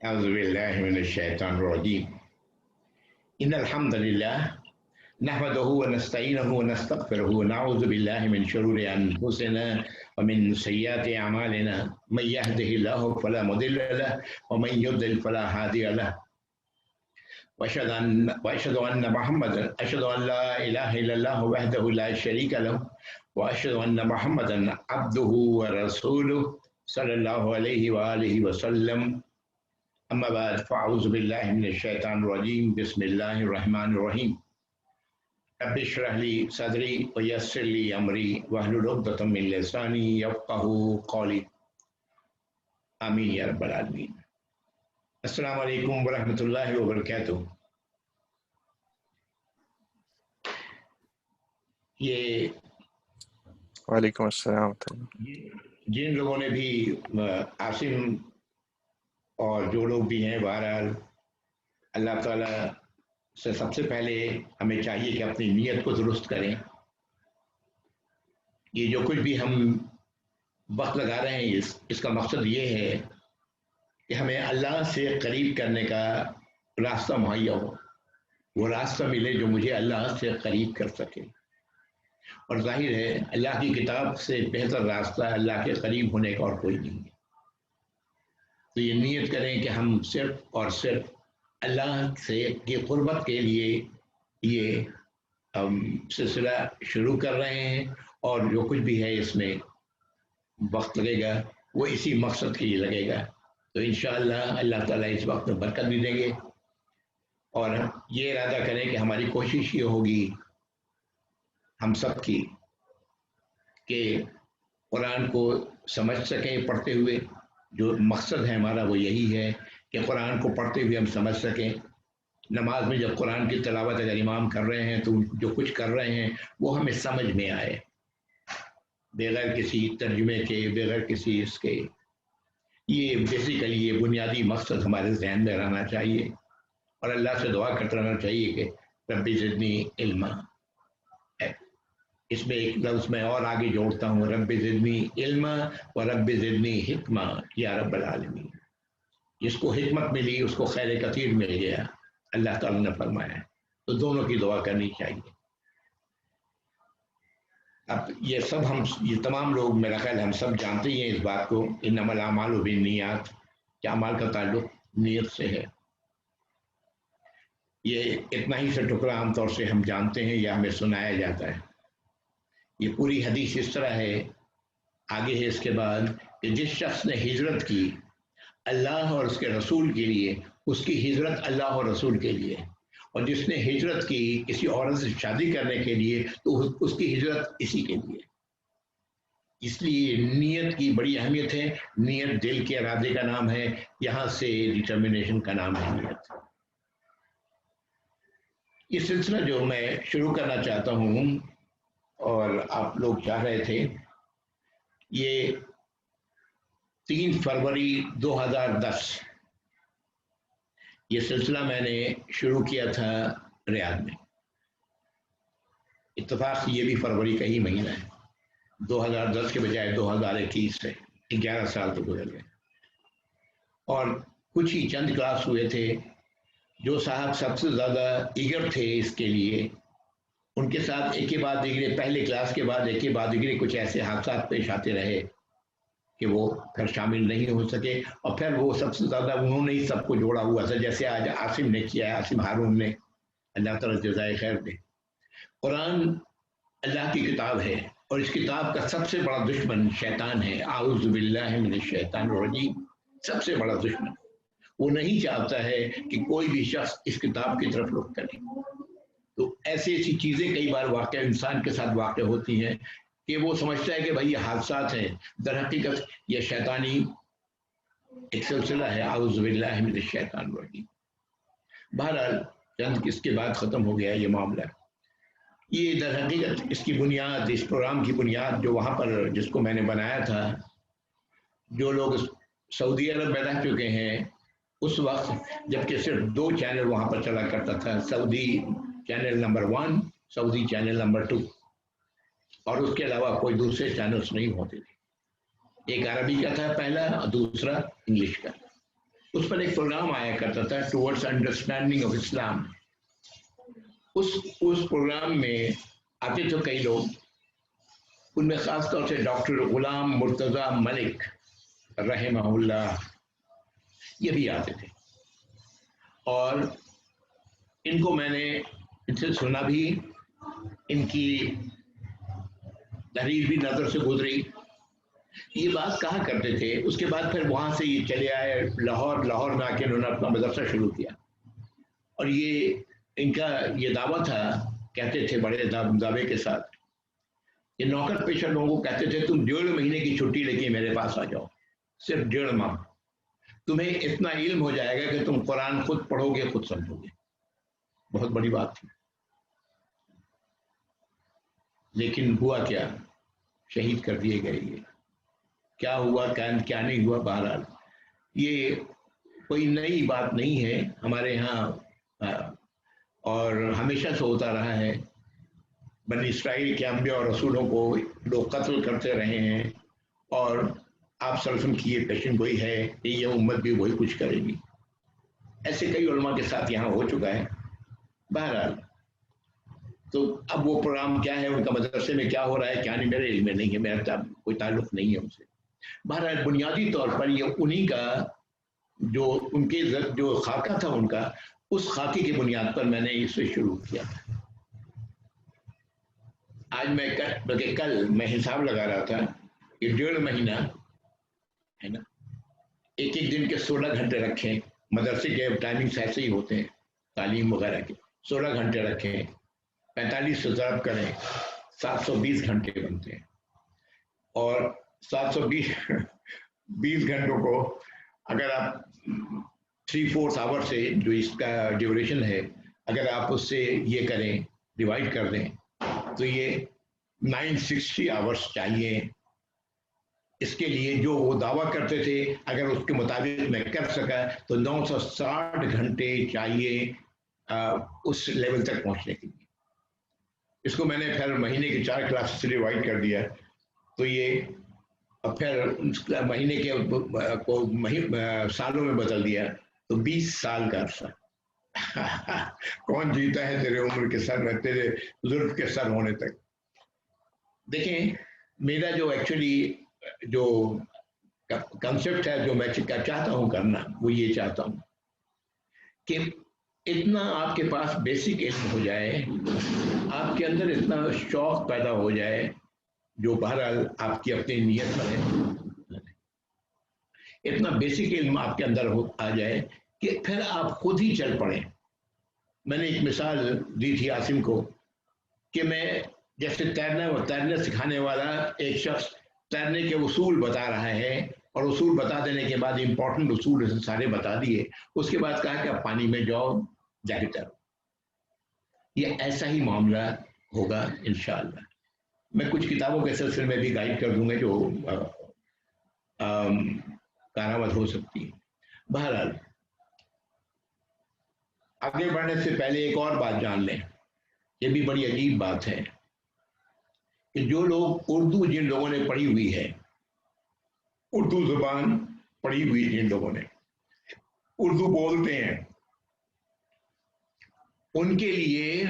أعوذ بالله من الشيطان الرجيم. إن الحمد لله نحمده ونستعينه ونستغفره ونعوذ بالله من شرور أنفسنا ومن سيئات أعمالنا. من يهده الله فلا مضل له ومن يضلل فلا هادي له. وأشهد أن لا إله إلا الله وحده لا شريك له وأشهد أن محمدا عبده ورسوله صلى الله عليه وآله وسلم. أما بعد فأعوذ بالله من الشيطان الرجيم. بسم الله الرحمن الرحيم. رب اشرح لي صدري ويسر لي أمري واحلل عقدة من لساني يفقهوا قولي. آمين يا رب العالمين. السلام علیکم ورحمۃ اللہ وبرکاتہ. یہ وعلیکم السلام. جن لوگوں نے بھی عاصم اور جو لوگ بھی ہیں، بہرحال اللہ تعالیٰ سے سب سے پہلے ہمیں چاہیے کہ اپنی نیت کو درست کریں. یہ جو کچھ بھی ہم وقت لگا رہے ہیں اس کا مقصد یہ ہے کہ ہمیں اللہ سے قریب کرنے کا راستہ مہیا ہو، وہ راستہ ملے جو مجھے اللہ سے قریب کر سکے. اور ظاہر ہے اللہ کی کتاب سے بہتر راستہ اللہ کے قریب ہونے کا اور کوئی نہیں ہے. تو یہ نیت کریں کہ ہم صرف اور صرف اللہ سے کی قربت کے لیے یہ سلسلہ شروع کر رہے ہیں، اور جو کچھ بھی ہے اس میں وقت لگے گا وہ اسی مقصد کے لیے لگے گا. تو انشاءاللہ اللہ تعالیٰ اس وقت میں برکت بھی دیں گے. اور یہ ارادہ کریں کہ ہماری کوشش یہ ہوگی ہم سب کی کہ قرآن کو سمجھ سکیں پڑھتے ہوئے. جو مقصد ہے ہمارا وہ یہی ہے کہ قرآن کو پڑھتے ہوئے ہم سمجھ سکیں. نماز میں جب قرآن کی تلاوت اگر امام کر رہے ہیں تو جو کچھ کر رہے ہیں وہ ہمیں سمجھ میں آئے، بغیر کسی ترجمے کے، بغیر کسی اس کے. یہ بیسیکلی یہ بنیادی مقصد ہمارے ذہن میں رہنا چاہیے، اور اللہ سے دعا کرتے رہنا چاہیے کہ رب زدنی علما. اس میں ایک لفظ میں اور آگے جوڑتا ہوں، رب زدنی علما و رب زدنی حکمہ یا رب العالمین. جس کو حکمت ملی اس کو خیر کثیر مل گیا، اللہ تعالیٰ نے فرمایا ہے. تو دونوں کی دعا کرنی چاہیے. اب یہ تمام لوگ میرا خیال ہم سب جانتے ہی ہیں اس بات کو، انما الاعمال بالنیات، کہ اعمال کا تعلق نیت سے ہے. یہ اتنا ہی سے ٹکڑا عام طور سے ہم جانتے ہیں یا ہمیں سنایا جاتا ہے. یہ پوری حدیث اس طرح ہے، آگے ہے اس کے بعد کہ جس شخص نے ہجرت کی اللہ اور اس کے رسول کے لیے، اس کی ہجرت اللہ اور رسول کے لیے. اور جس نے ہجرت کی کسی عورت سے شادی کرنے کے لیے تو اس کی ہجرت اسی کے لیے. اس لیے نیت کی بڑی اہمیت ہے. نیت دل کے ارادے کا نام ہے، یہاں سے ڈٹرمنیشن کا نام ہے نیت. یہ سلسلہ جو میں شروع کرنا چاہتا ہوں اور آپ لوگ چاہ رہے تھے، یہ 3 فروری 2010 یہ سلسلہ میں نے شروع کیا تھا ریاض میں. اتفاق سے یہ بھی فروری کا ہی مہینہ ہے. 2010 کے بجائے 2021 سے 11 سال تو گزر گئے. اور کچھ ہی چند کلاس ہوئے تھے. جو صاحب سب سے زیادہ ایگر تھے اس کے لیے، ان کے ساتھ ایک کے بعد دیگرے، پہلے کلاس کے بعد ایک کے بعد دیگرے کچھ ایسے حادثات پیش آتے رہے کہ وہ پھر شامل نہیں ہو سکے. اور پھر وہ سب سے زیادہ انہوں نے ہی سب کو جوڑا ہوا تھا، جیسے آج عاصم نے کیا ہے، عاصم ہارون نے، اللہ تعالیٰ جزائے خیر دے. قرآن اللہ کی کتاب ہے، اور اس کتاب کا سب سے بڑا دشمن شیطان ہے. اعوذ باللہ من الشیطان الرجیم. سب سے بڑا دشمن. وہ نہیں چاہتا ہے کہ کوئی بھی شخص اس کتاب کی طرف رخ کرے. تو ایسی چیزیں کئی بار واقع انسان کے ساتھ واقع ہوتی ہیں کہ وہ سمجھتا ہے کہ بھائی یہ حادثات ہیں، در حقیقت یہ شیطانی ایک سلسلہ ہے. اعوذ باللہ من الشیطان الرجیم. بہرحال چند اس کے بعد ختم ہو گیا یہ معاملہ. یہ در حقیقت اس کی بنیاد، اس پروگرام کی بنیاد جو وہاں پر جس کو میں نے بنایا تھا، جو لوگ سعودی عرب میں رہ چکے ہیں اس وقت، جبکہ صرف 2 چینل وہاں پر چلا کرتا تھا، سعودی چینل نمبر 1، سعودی چینل نمبر 2، اور اس کے علاوہ کوئی دوسرے چینلز نہیں ہوتے تھے. ایک عربی کا تھا پہلا اور دوسرا انگلش کا. اس پر ایک پروگرام آیا کرتا تھا ٹورڈز انڈرسٹینڈنگ آف اسلام. اس پروگرام میں آتے تھے کئی لوگ, ان میں خاص طور سے ڈاکٹر غلام مرتضیٰ ملک رحمہ اللہ یہ بھی آتے تھے, اور ان کو میں نے ان سے سنا بھی, ان کی تحریر بھی نظر سے گزری. یہ بات کہا کرتے تھے. اس کے بعد پھر وہاں سے یہ چلے آئے لاہور میں آ کے انہوں نے اپنا مدرسہ شروع کیا, اور یہ ان کا یہ دعویٰ تھا, کہتے تھے بڑے دعوے کے ساتھ, یہ نوکر پیشہ لوگوں کو کہتے تھے تم 1.5 مہینے کی چھٹی لے کے میرے پاس آ جاؤ, صرف 1.5 ماہ, تمہیں اتنا علم ہو جائے گا کہ تم قرآن خود پڑھو گے, خود سمجھو گے. بہت بڑی بات تھی. لیکن ہوا کیا, شہید کر دیے گئے. یہ کیا ہوا کیا نہیں ہوا, بہرحال یہ کوئی نئی بات نہیں ہے ہمارے ہاں, اور ہمیشہ سے ہوتا رہا ہے. بنی اسرائیل کے انبیاء اور رسولوں کو لوگ قتل کرتے رہے ہیں, اور آپ سلسم کی یہ پیشن گوئی ہے کہ یہ امت بھی وہی کچھ کرے گی. ایسے کئی علماء کے ساتھ یہاں ہو چکا ہے. بہرحال تو اب وہ پروگرام کیا ہے, ان کا مدرسے میں کیا ہو رہا ہے کیا نہیں, میرے علم میں نہیں ہے, میرا کوئی تعلق نہیں ہے ان سے. بہرحال بنیادی طور پر یہ انہی کا جو ان کے جو خاکہ تھا ان کا, اس خاکے کی بنیاد پر میں نے اسے شروع کیا تھا. آج میں بلکہ کل میں حساب لگا رہا تھا کہ 1.5 مہینہ ہے نا, ایک دن کے 16 گھنٹے رکھیں, مدرسے کے ٹائمنگس ایسے ہی ہوتے ہیں تعلیم وغیرہ کے, 16 گھنٹے رکھیں, 45 سے ضرب کریں, 720 گھنٹے بنتے ہیں. اور 720 گھنٹوں کو اگر آپ 3/4 آور سے جو اس کا ڈیوریشن ہے, اگر آپ اس سے یہ کریں ڈیوائڈ کر دیں تو یہ 960 آورس چاہیے. اس کے لیے جو وہ دعویٰ کرتے تھے اگر اس کے مطابق میں کر سکا تو 960 گھنٹے چاہیے اس لیول تک پہنچنے کے لیے. اس کو میں نے پھر مہینے کے 4 کلاس سے ڈیوائڈ کر دیا, تو یہ پھر مہینے کے کو سالوں میں بدل دیا, تو 20 سال کا عرصہ. کون جیتا ہے تیرے عمر کے سر میں, تیرے زلف کے سر ہونے تک. دیکھیں میرا جو ایکچولی جو کنسپٹ ہے, جو میں چاہتا ہوں کرنا, وہ یہ چاہتا ہوں کہ اتنا آپ کے پاس بیسک علم ہو جائے, آپ کے اندر اتنا شوق پیدا ہو جائے, جو بہرحال آپ کی اپنی نیت پر ہے, اتنا بیسک علم آپ کے اندر آ جائے کہ پھر آپ خود ہی چل پڑیں. میں نے ایک مثال دی تھی عاصم کو کہ میں جیسے تیرنا سکھانے والا ایک شخص تیرنے کے اصول بتا رہا ہے, اور اصول بتا دینے کے بعد امپورٹنٹ اصول سارے بتا دیے, اس کے بعد کہا کہ آپ پانی میں جاؤ جا کے تیرو. یہ ایسا ہی معاملہ ہوگا انشاءاللہ. میں کچھ کتابوں کے سلسلے میں بھی گائیڈ کر دوں گا جو کارآمد ہو سکتی ہے. بہرحال آگے بڑھنے سے پہلے ایک اور بات جان لیں, یہ بھی بڑی عجیب بات ہے کہ جو لوگ اردو جن لوگوں نے پڑھی ہوئی ہے, اردو زبان پڑھی ہوئی جن لوگوں نے اردو بولتے ہیں, ان کے لیے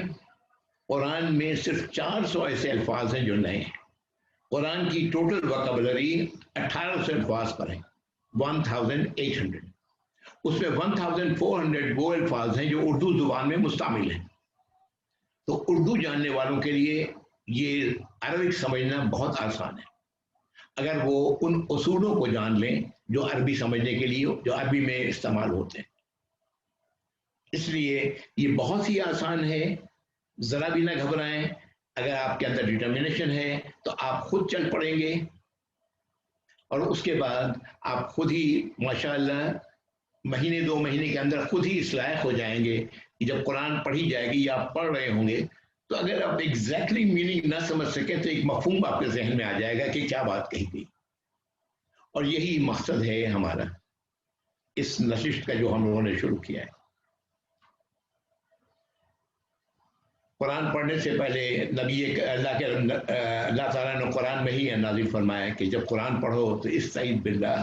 قرآن میں صرف 400 ایسے الفاظ ہیں جو نئے ہیں. قرآن کی ٹوٹل وکیبلری 1800 الفاظ پر ہے, 1800. اس میں 1400 وہ الفاظ ہیں جو اردو زبان میں مستعمل ہیں. تو اردو جاننے والوں کے لیے یہ عربک سمجھنا بہت آسان ہے, اگر وہ ان اصولوں کو جان لیں جو عربی سمجھنے کے لیے جو عربی میں استعمال ہوتے ہیں. اس لیے یہ بہت ہی آسان ہے, ذرا بھی نہ گھبرائیں. اگر آپ کے اندر ڈٹرمنیشن ہے تو آپ خود چل پڑیں گے, اور اس کے بعد آپ خود ہی ماشاءاللہ مہینے 2 مہینے کے اندر خود ہی اس لائق ہو جائیں گے کہ جب قرآن پڑھی جائے گی یا آپ پڑھ رہے ہوں گے تو اگر آپ ایگزیکٹلی میننگ نہ سمجھ سکیں تو ایک مفہوم آپ کے ذہن میں آ جائے گا کہ کیا بات کہی گئی. اور یہی مقصد ہے ہمارا اس نشست کا جو ہم لوگوں نے شروع کیا ہے. قرآن پڑھنے سے پہلے اللہ تعالیٰ نے قرآن میں ہی نازل فرمایا کہ جب قرآن پڑھو تو استعیذ باللہ,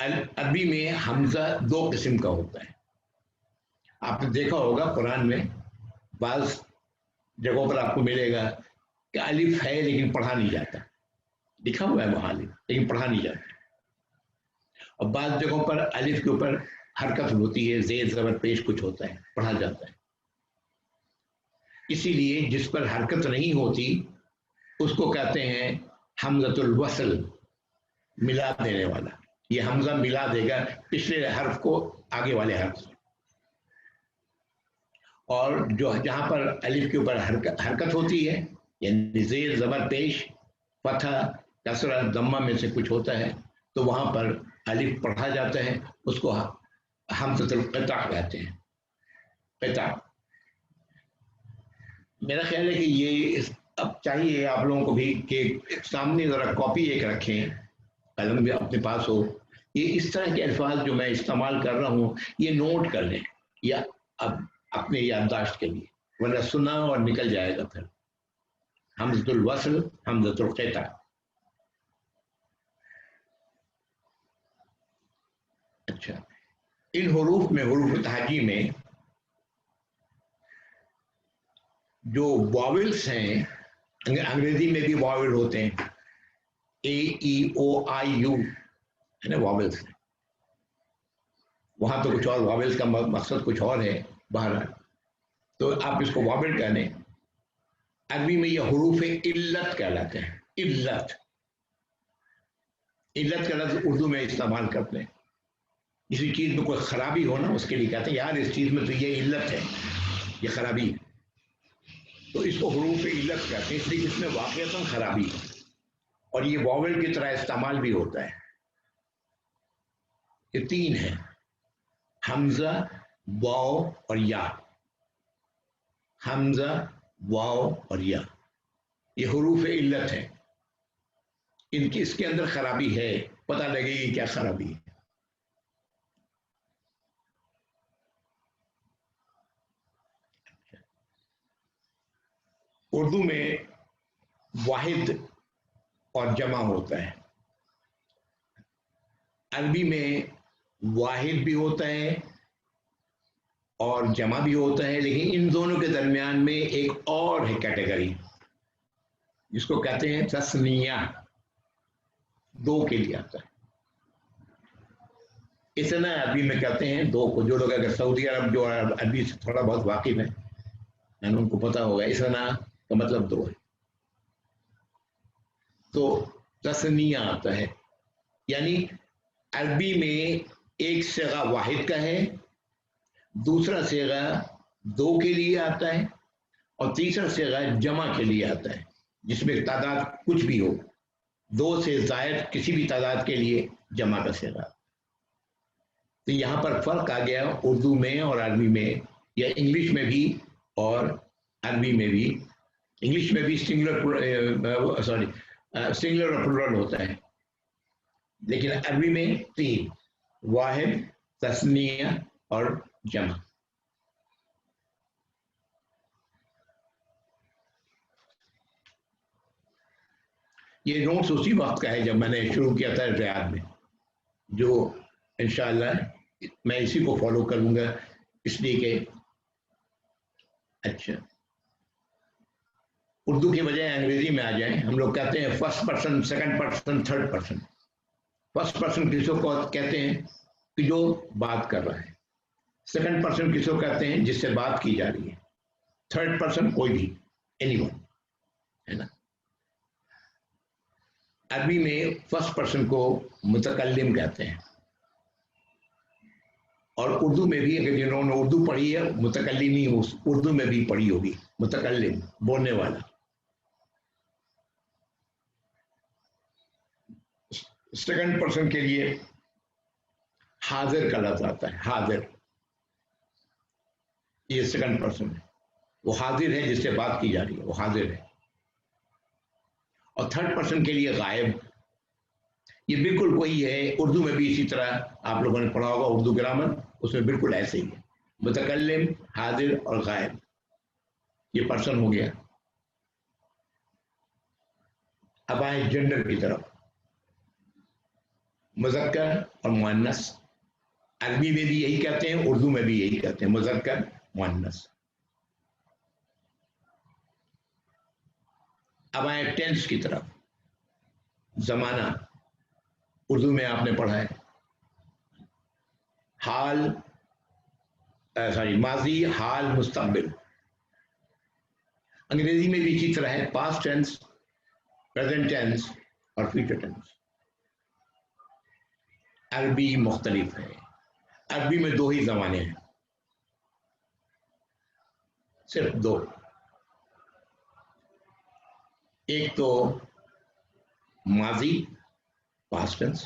عربی میں حمزہ دو قسم کا ہوتا ہے. آپ نے دیکھا ہوگا قرآن میں بعض جگہوں پر آپ کو ملے گا کہ الف ہے لیکن پڑھا نہیں جاتا، لکھا ہوا ہے وہاں لیکن پڑھا نہیں جاتا. اور بعض جگہوں پر الف کے اوپر حرکت ہوتی ہے، زیر زبر پیش کچھ ہوتا ہے، پڑھا جاتا ہے. اسی لیے جس پر حرکت نہیں ہوتی اس کو کہتے ہیں حمزۃ الوصل، ملا دینے والا. یہ حمزہ ملا دے گا پچھلے حرف کو آگے والے حرف سے. اور جو جہاں پر الف کے اوپر حرکت ہوتی ہے، یعنی زیر زبر پیش، فتح، کسرہ، ضمہ میں سے کچھ ہوتا ہے، تو وہاں پر الف پڑھا جاتا ہے، اس کو حمزۃ القطع کہتے ہیں. قطع. میرا خیال ہے کہ یہ اب چاہیے آپ لوگوں کو بھی کہ سامنے ذرا کاپی ایک رکھیں، قلم بھی اپنے پاس ہو. یہ اس طرح کے الفاظ جو میں استعمال کر رہا ہوں یہ نوٹ کر لیں، یا اب اپنے یادداشت کے لیے، ورنہ سنا اور نکل جائے گا پھر. حمزۃ الوصل، حمزۃ القطع. اچھا، ان حروف میں، حروف تہجی میں جو واولس ہیں، انگریزی میں بھی واول ہوتے ہیں، اے ای او آئی یو ہے نا، واولس. وہاں تو کچھ اور، واولس کا مقصد کچھ اور ہے بہرحال، تو آپ اس کو واول کہہ لیں. عربی میں یہ حروف علت کہلاتے ہیں. علت، علت کا لفظ اردو میں استعمال کرتے ہیں. کسی چیز میں کوئی خرابی ہو نا، اس کے لیے کہتے ہیں یار اس چیز میں تو یہ علت ہے، یہ خرابی ہے، تو اس کو حروف علت کہتے ہیں، اس لیے اس میں واقعتاً خرابی ہے. اور یہ واول کی طرح استعمال بھی ہوتا ہے. یہ تین ہیں، حمزہ، واو اور یا. حمزہ، واو اور یا، یہ حروف علت ہے. ان کی اس کے اندر خرابی ہے، پتہ لگے گی کیا خرابی ہے. اردو میں واحد اور جمع ہوتا ہے. عربی میں واحد بھی ہوتا ہے اور جمع بھی ہوتا ہے، لیکن ان دونوں کے درمیان میں ایک اور ہے کیٹیگری، جس کو کہتے ہیں تثنیہ، دو کے لیے آتا ہے. اتنا عربی میں کہتے ہیں دو کو. جو لوگ اگر سعودی عرب جو عربی سے تھوڑا بہت واقف ہیں، یعنی ان کو پتا ہوگا اتنا کا مطلب دو ہے. تو تثنیہ آتا ہے، یعنی عربی میں ایک صیغہ واحد کا ہے، دوسرا صیغہ دو کے لیے آتا ہے، اور تیسرا صیغہ جمع کے لیے آتا ہے، جس میں تعداد کچھ بھی ہو، دو سے زائد کسی بھی تعداد کے لیے جمع کا صیغہ. تو یہاں پر فرق آ گیا اردو میں اور عربی میں، یا انگلش میں بھی اور عربی میں بھی. انگلش میں بھی سنگولر اور پلورل ہوتا ہے، لیکن عربی میں تین، واحد، تثنیہ اور جمع. یہ نوٹس اسی وقت کا ہے جب میں نے شروع کیا تھا ریاض میں، جو انشاءاللہ میں اسی کو فالو کروں گا، اس لیے کہ اچھا اردو کی بجائے انگریزی میں آ جائیں. ہم لوگ کہتے ہیں first person, second person, third person. First person کس کو کہتے ہیں کہ جو بات کر رہا ہے. سیکنڈ پرسن کس کو کہتے ہیں جس سے بات کی جا رہی ہے. تھرڈ پرسن کوئی بھی، اینی ون، ہے نا. عربی میں فرسٹ پرسن کو متکلم کہتے ہیں، اور اردو میں بھی اگر جنہوں نے اردو پڑھی ہے متکلم ہی اردو میں بھی پڑھی ہوگی، متکلم، بولنے والا. سیکنڈ پرسن کے لیے حاضر کا لفظ آتا ہے. حاضر، یہ سیکنڈ پرسن ہے، وہ حاضر ہے جس سے بات کی جا رہی ہے، وہ حاضر ہے. اور تھرڈ پرسن کے لیے غائب. یہ بالکل وہی ہے، اردو میں بھی اسی طرح آپ لوگوں نے پڑھا ہوگا اردو گرامر، اس میں بالکل ایسے ہی ہے، متکلم، حاضر اور غائب. یہ پرسن ہو گیا. اب آئیں جنڈر کی طرف. مذکر اور مؤنث، عربی میں بھی یہی کہتے ہیں، اردو میں بھی یہی کہتے ہیں، مذکر مؤنث۔ اب آئیں ٹینس کی طرف۔ زمانہ اردو میں آپ نے پڑھا ہے، حال ماضی، حال، مستقبل۔ انگریزی میں بھی اسی طرح ہے، پاسٹ ٹینس، پریزنٹ ٹینس اور فیوچر ٹینس۔ عربی مختلف ہے، عربی میں دو ہی زمانے ہیں، صرف دو۔ ایک تو ماضی، پاسٹ ٹینس،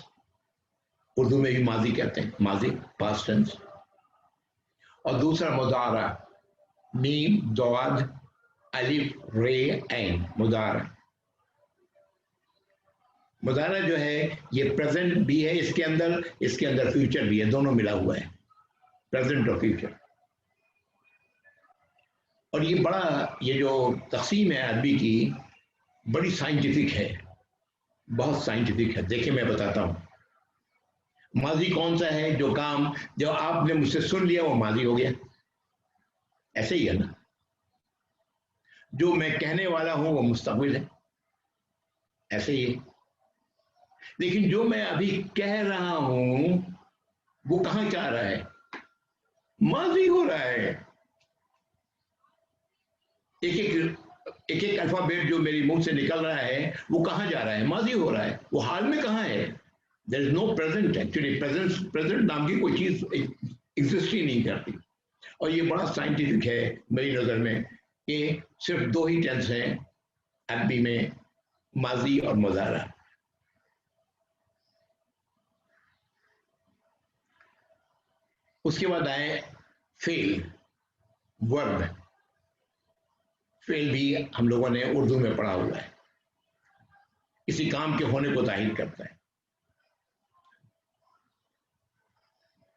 اردو میں بھی ماضی کہتے ہیں، ماضی، پاسٹ ٹینس، اور دوسرا مضارع، میم، ضاد، الف، رے، عین، مضارع۔ مضارع جو ہے یہ پریزنٹ بھی ہے اس کے اندر فیوچر بھی ہے، دونوں ملا ہوا ہے، پریزنٹ اور فیوچر۔ اور یہ جو تقسیم ہے عربی کی، بڑی سائنٹیفک ہے، بہت سائنٹیفک ہے۔ دیکھیں میں بتاتا ہوں، ماضی کون سا ہے؟ جو کام جو آپ نے مجھ سے سن لیا وہ ماضی ہو گیا، ایسے ہی ہے نا۔ جو میں کہنے والا ہوں وہ مستقبل ہے، ایسے ہی ہے۔ لیکن جو میں ابھی کہہ رہا ہوں وہ کہاں جا رہا ہے؟ ماضی ہو رہا ہے۔ ایک الفابیٹ جو میری منہ سے نکل رہا ہے وہ کہاں جا رہا ہے؟ ماضی ہو رہا ہے، وہ حال میں کہاں ہے؟ دیر از نو پریزنٹ، ایکچولی پریزنٹ نام کی کوئی چیز ایگزسٹ ہی نہیں کرتی۔ اور یہ بڑا سائنٹیفک ہے میری نظر میں کہ صرف دو ہی ٹینس ہیں عربی میں، ماضی اور مضارع۔ اس کے بعد آئے فعل، ورب۔ فعل بھی ہم لوگوں نے اردو میں پڑھا ہوا ہے، کسی کام کے ہونے کو ظاہر کرتا ہے۔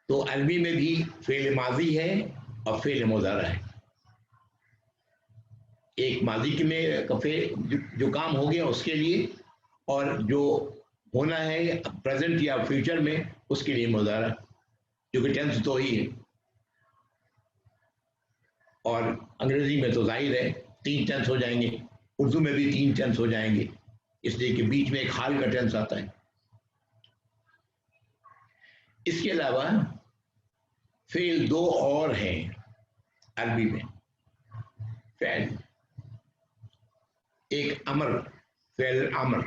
تو عربی میں بھی فعل ماضی ہے اور فعل مضارع ہے۔ ایک ماضی کے میں جو کام ہو گیا اس کے لیے، اور جو ہونا ہے پریزنٹ یا فیوچر میں اس کے لیے مضارع، کیونکہ ٹینس دو ہی ہے۔ اور انگریزی میں تو ظاہر ہے 3 ٹینس ہو جائیں گے، اردو میں بھی 3 ٹینس ہو جائیں گے، اس لیے کہ بیچ میں ایک حال کا ٹینس آتا ہے۔ اس کے علاوہ فعل دو اور ہیں عربی میں، فعل ایک امر، فعل امر،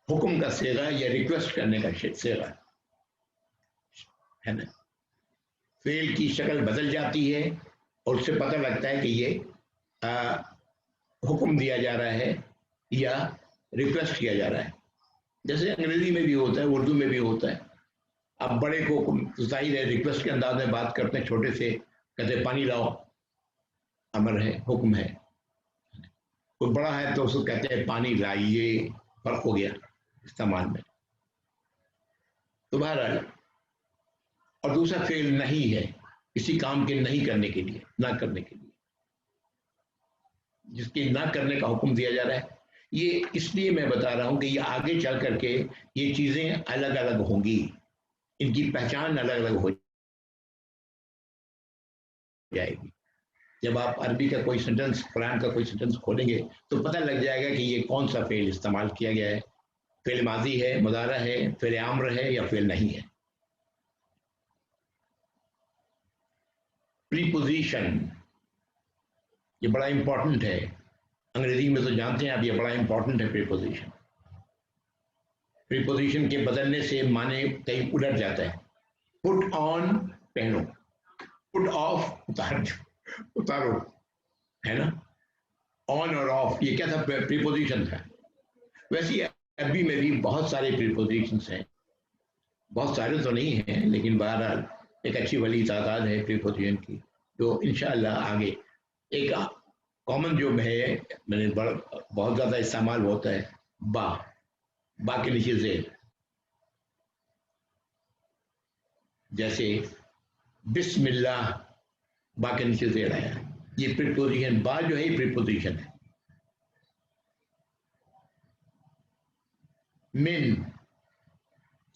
حکم کا صیغہ یا ریکویسٹ کرنے کا صیغہ ہے نا۔ فعل کی شکل بدل جاتی ہے اور اس سے پتہ لگتا ہے کہ یہ حکم دیا جا رہا ہے یا ریکویسٹ کیا جا رہا ہے۔ جیسے انگریزی میں بھی ہوتا ہے، اردو میں بھی ہوتا ہے۔ اب بڑے کو ظاہر ہے ریکویسٹ کے انداز میں بات کرتے ہیں، چھوٹے سے کہتے ہیں پانی لاؤ، امر ہے، حکم ہے۔ کوئی بڑا ہے تو اس کو کہتے ہیں پانی لائیے، فرق ہو گیا استعمال میں۔ تو بہرحال، اور دوسرا فعل نہیں ہے، کسی کام کے نہیں کرنے کے لیے، نہ کرنے کے لیے، جس کے نہ کرنے کا حکم دیا جا رہا ہے۔ یہ اس لیے میں بتا رہا ہوں کہ یہ آگے چل کر کے یہ چیزیں الگ الگ ہوں گی، ان کی پہچان الگ الگ ہو جائے گی۔ جب آپ عربی کا کوئی سینٹنس، قرآن کا کوئی سینٹنس کھولیں گے تو پتہ لگ جائے گا کہ یہ کون سا فعل استعمال کیا گیا ہے، فعل ماضی ہے، مضارع ہے، فعل امر ہے یا فعل نہیں ہے۔ پریپوزیشن، یہ بڑا امپورٹنٹ ہے، انگریزی میں تو جانتے ہیں آپ، یہ بڑا امپورٹنٹ ہے پریپوزیشن۔ پریپوزیشن کے بدلنے سے معنی کہیں الٹ جاتا ہے۔ پٹ آن، پہنو، پٹ آف، اتارو، ہے نا۔ آن اور آف یہ کیا تھا؟ پریپوزیشن تھا۔ ویسے عربی میں بھی بہت سارے پریپوزیشنس ہیں، بہت سارے تو نہیں ہیں لیکن بہرحال ایک اچھی بڑی تعداد ہے پریپوزیشن کی، جو انشاءاللہ آگے ایک کامن جو ہے، میں نے بہت زیادہ استعمال ہوتا ہے، با کے نیچے زیر، جیسے بسم اللہ، با کے نیچے زیر آیا، یہ پریپوزیشن، با جو ہے یہ پریپوزیشن ہے۔ من،